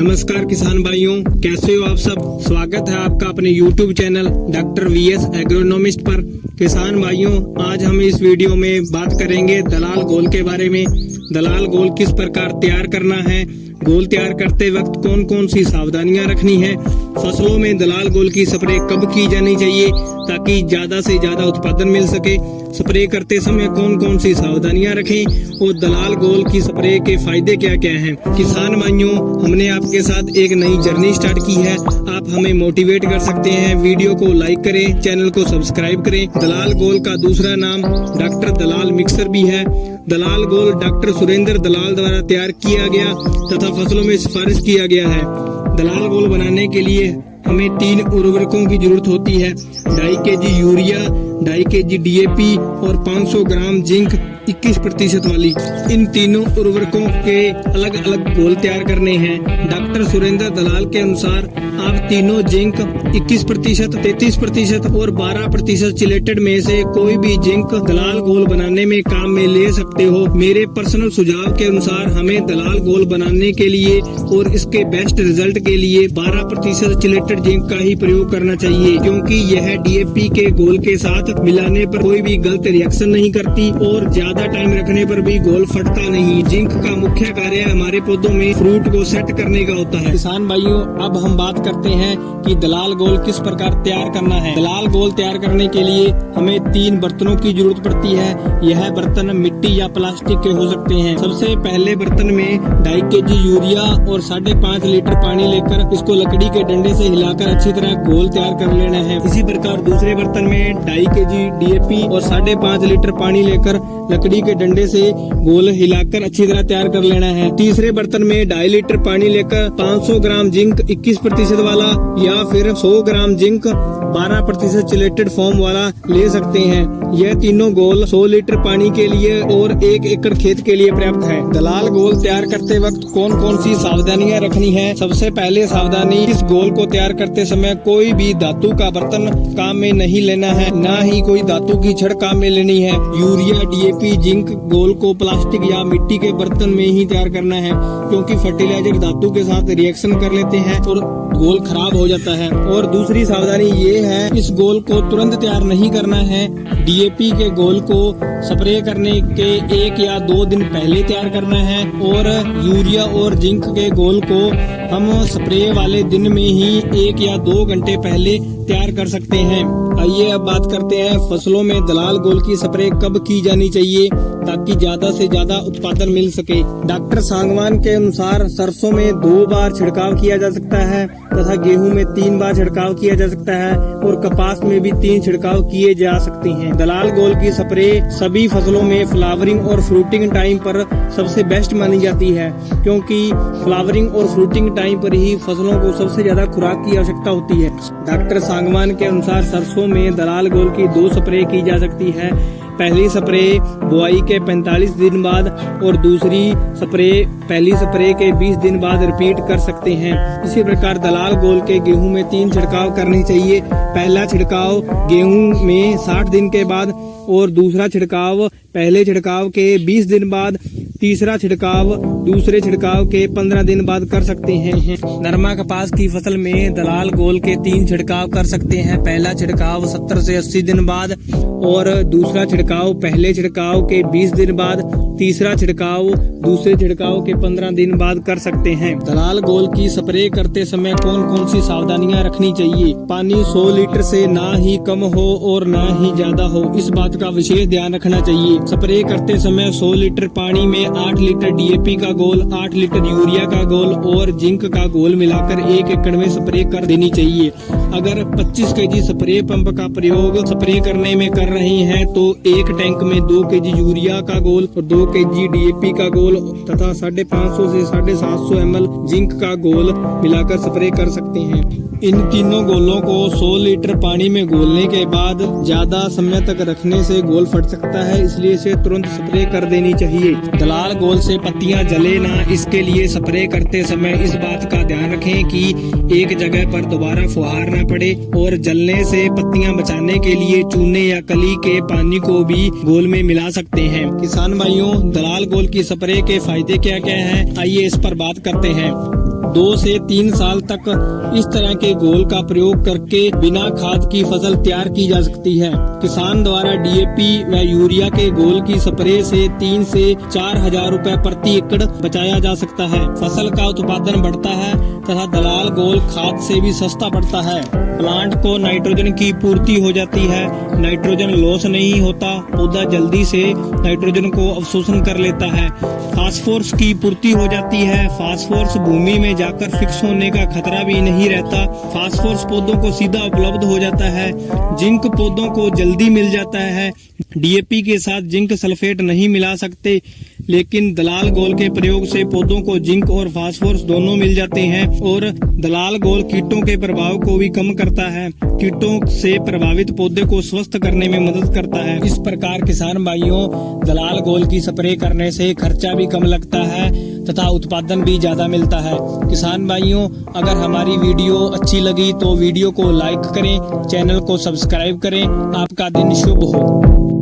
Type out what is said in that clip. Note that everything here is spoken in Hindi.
नमस्कार किसान भाइयों, कैसे हो आप सब। स्वागत है आपका अपने YouTube channel doctor VS agronomist पर। किसान भाइयों, आज हम इस वीडियो में बात करेंगे दलाल घोल के बारे में। दलाल घोल किस प्रकार तैयार करना है, घोल तैयार करते वक्त कौन कौन सी सावधानियां रखनी है, फसलों में दलाल घोल की स्प्रे कब की जानी चाहिए ताकि ज्यादा से ज्यादा उत्पादन मिल सके, स्प्रे करते समय कौन कौन सी सावधानियां रखें और दलाल घोल की स्प्रे के फायदे क्या क्या हैं। किसान भाइयों, हमने आपके साथ एक नई जर्नी स्टार्ट की है। आप हमें मोटिवेट कर सकते हैं। वीडियो को लाइक करें, चैनल को सब्सक्राइब करें। दलाल घोल का दूसरा नाम डॉक्टर दलाल मिक्सर भी है। दलाल घोल डॉक्टर सुरेंद्र दलाल द्वारा तैयार किया गया तथा फसलों में सिफारिश किया गया है। दलाल घोल बनाने के लिए हमें 3 उर्वरकों की जरूरत होती है। 2.5 kg यूरिया, 2.5 kg DAP और 500 ग्राम जिंक 21% वाली। इन तीनों उर्वरकों के अलग अलग घोल तैयार करने हैं। डॉक्टर सुरेंद्र दलाल के अनुसार आप तीनों जिंक 21%, 33% और 12% चिलेटेड में से कोई भी जिंक दलाल घोल बनाने में काम में ले सकते हो। मेरे पर्सनल सुझाव के अनुसार हमें दलाल घोल बनाने के लिए और इसके बेस्ट रिजल्ट के लिए 12% चिलेटेड जिंक का ही प्रयोग करना चाहिए, क्योंकि यह DAP के घोल के साथ मिलाने पर कोई भी गलत रिएक्शन नहीं करती और ज्यादा टाइम रखने पर भी घोल फटता नहीं। जिंक का मुख्य कार्य हमारे पौधों में फ्रूट को सेट करने का होता है। किसान भाइयों, अब हम बात करते हैं कि दलाल घोल किस प्रकार तैयार करना है। दलाल घोल तैयार करने के लिए हमें 3 बर्तनों की जरूरत पड़ती है। यह बर्तन मिट्टी या प्लास्टिक के हो सकते हैं। सबसे पहले बर्तन में 2.5 kg यूरिया और 5.5 लीटर पानी लेकर इसको लकड़ी के डंडे से हिलाकर अच्छी तरह घोल तैयार कर लेना है। इसी प्रकार दूसरे बर्तन में 2.5 kg DAP और 5.5 लीटर पानी लेकर लकड़ी के डंडे से घोल हिलाकर अच्छी तरह तैयार कर लेना है। तीसरे बर्तन में 2.5 लीटर पानी लेकर 500 ग्राम जिंक 21% वाला या फिर 100 ग्राम जिंक 12% चिलेटेड फॉर्म वाला ले सकते हैं। यह तीनों घोल 100 लीटर पानी के लिए और 1 एकड़ खेत के लिए पर्याप्त है। दलाल घोल तैयार करते वक्त कौन कौन सी सावधानियां रखनी है। सबसे पहले सावधानी, इस घोल को तैयार करते समय कोई भी धातु का बर्तन काम में नहीं लेना है, न ही कोई धातु की छड़ काम में लेनी है। यूरिया, DAP, जिंक घोल को प्लास्टिक या मिट्टी के बर्तन में ही तैयार करना है, क्योंकि फर्टिलाइजर धातु के साथ रिएक्शन कर लेते हैं और घोल खराब हो जाता है। और दूसरी सावधानी ये है, इस घोल को तुरंत तैयार नहीं करना है। DAP के घोल को स्प्रे करने के 1 या 2 दिन पहले तैयार करना है और यूरिया और जिंक के घोल को हम स्प्रे वाले दिन में ही 1 या 2 घंटे पहले तैयार कर सकते हैं। आइए अब बात करते हैं फसलों में दलाल घोल की स्प्रे कब की जानी चाहिए ताकि ज्यादा से ज्यादा उत्पादन मिल सके। डॉक्टर सांगवान के अनुसार सरसों में 2 बार छिड़काव किया जा सकता है तथा गेहूं में 3 बार छिड़काव किया जा सकता है और कपास में भी 3 छिड़काव किए जा सकते हैं। दलाल घोल की स्प्रे सभी फसलों में फ्लावरिंग और फ्रूटिंग टाइम पर सबसे बेस्ट मानी जाती है, क्योंकि फ्लावरिंग और फ्रूटिंग टाइम पर ही फसलों को सबसे ज्यादा खुराक की आवश्यकता होती है। डॉक्टर सांगवान के अनुसार सरसों में दलाल घोल की 2 स्प्रे की जा सकती है। पहली स्प्रे बुआई के 45 दिन बाद और दूसरी स्प्रे पहली स्प्रे के 20 दिन बाद रिपीट कर सकते हैं। इसी प्रकार दलाल घोल के गेहूं में 3 छिड़काव करनी चाहिए। पहला छिड़काव गेहूं में 60 दिन के बाद और दूसरा छिड़काव पहले छिड़काव के 20 दिन बाद, तीसरा छिड़काव दूसरे छिड़काव के 15 दिन बाद कर सकते हैं। नरमा कपास की फसल में दलाल घोल के 3 छिड़काव कर सकते हैं। पहला छिड़काव 70 से 80 दिन बाद और दूसरा छिड़काव पहले छिड़काव के 20 दिन बाद, तीसरा छिड़काव दूसरे छिड़काव के 15 दिन बाद कर सकते हैं। दलाल घोल की स्प्रे करते समय कौन कौन सी सावधानियां रखनी चाहिए। पानी 100 लीटर से ना ही कम हो और ना ही ज्यादा हो, इस बात का विशेष ध्यान रखना चाहिए। स्प्रे करते समय 100 लीटर पानी में 8 लीटर DAP का घोल, 8 लीटर यूरिया का घोल और जिंक का घोल मिलाकर 1 एकड़ में स्प्रे कर देनी चाहिए। अगर 25 kg स्प्रे पंप का प्रयोग स्प्रे करने में कर रहे हैं तो 1 टैंक में 2 kg यूरिया का घोल और 2 kg DAP का घोल तथा 550 से 750 ml जिंक का घोल मिलाकर स्प्रे कर सकते हैं। इन तीनों घोलों को 100 लीटर पानी में घोलने के बाद ज्यादा समय तक रखने से घोल फट सकता है, इसलिए इसे तुरंत स्प्रे कर देनी चाहिए। दलाल घोल से पत्तियां जले ना, इसके लिए स्प्रे करते समय इस बात का ध्यान रखें कि एक जगह पर दोबारा फुहार न पड़े और जलने से पत्तियां बचाने के लिए चूने या कली के पानी को भी घोल में मिला सकते हैं। किसान भाइयों, दलाल घोल की स्प्रे के फायदे क्या क्या हैं, आइए इस पर बात करते हैं। 2 से 3 साल तक इस तरह के घोल का प्रयोग करके बिना खाद की फसल तैयार की जा सकती है। किसान द्वारा डीएपी व यूरिया के घोल की स्प्रे से 3 से 4 हजार रुपए प्रति एकड़ बचाया जा सकता है। फसल का उत्पादन बढ़ता है तथा दलाल घोल खाद से भी सस्ता पड़ता है। प्लांट को नाइट्रोजन की पूर्ति हो जाती है, नाइट्रोजन लॉस नहीं होता, पौधा जल्दी से नाइट्रोजन को अवशोषण कर लेता है। फास्फोरस की पूर्ति हो जाती है, फास्फोरस भूमि में जाकर फिक्स होने का खतरा भी नहीं रहता। फास्फोरस पौधों को सीधा उपलब्ध हो जाता है, जिंक पौधों को जल्दी मिल जाता है। डीएपी के साथ जिंक सल्फेट नहीं मिला सकते, लेकिन दलाल घोल के प्रयोग से पौधों को जिंक और फास्फोरस दोनों मिल जाते हैं और दलाल घोल कीटों के प्रभाव को भी कम करता है। कीटों से प्रभावित पौधे को स्वस्थ करने में मदद करता है। इस प्रकार किसान भाइयों, दलाल घोल की स्प्रे करने से खर्चा भी कम लगता है तथा उत्पादन भी ज्यादा मिलता है। किसान भाइयों, अगर हमारी वीडियो अच्छी लगी तो वीडियो को लाइक करें, चैनल को सब्सक्राइब करें। आपका दिन शुभ हो।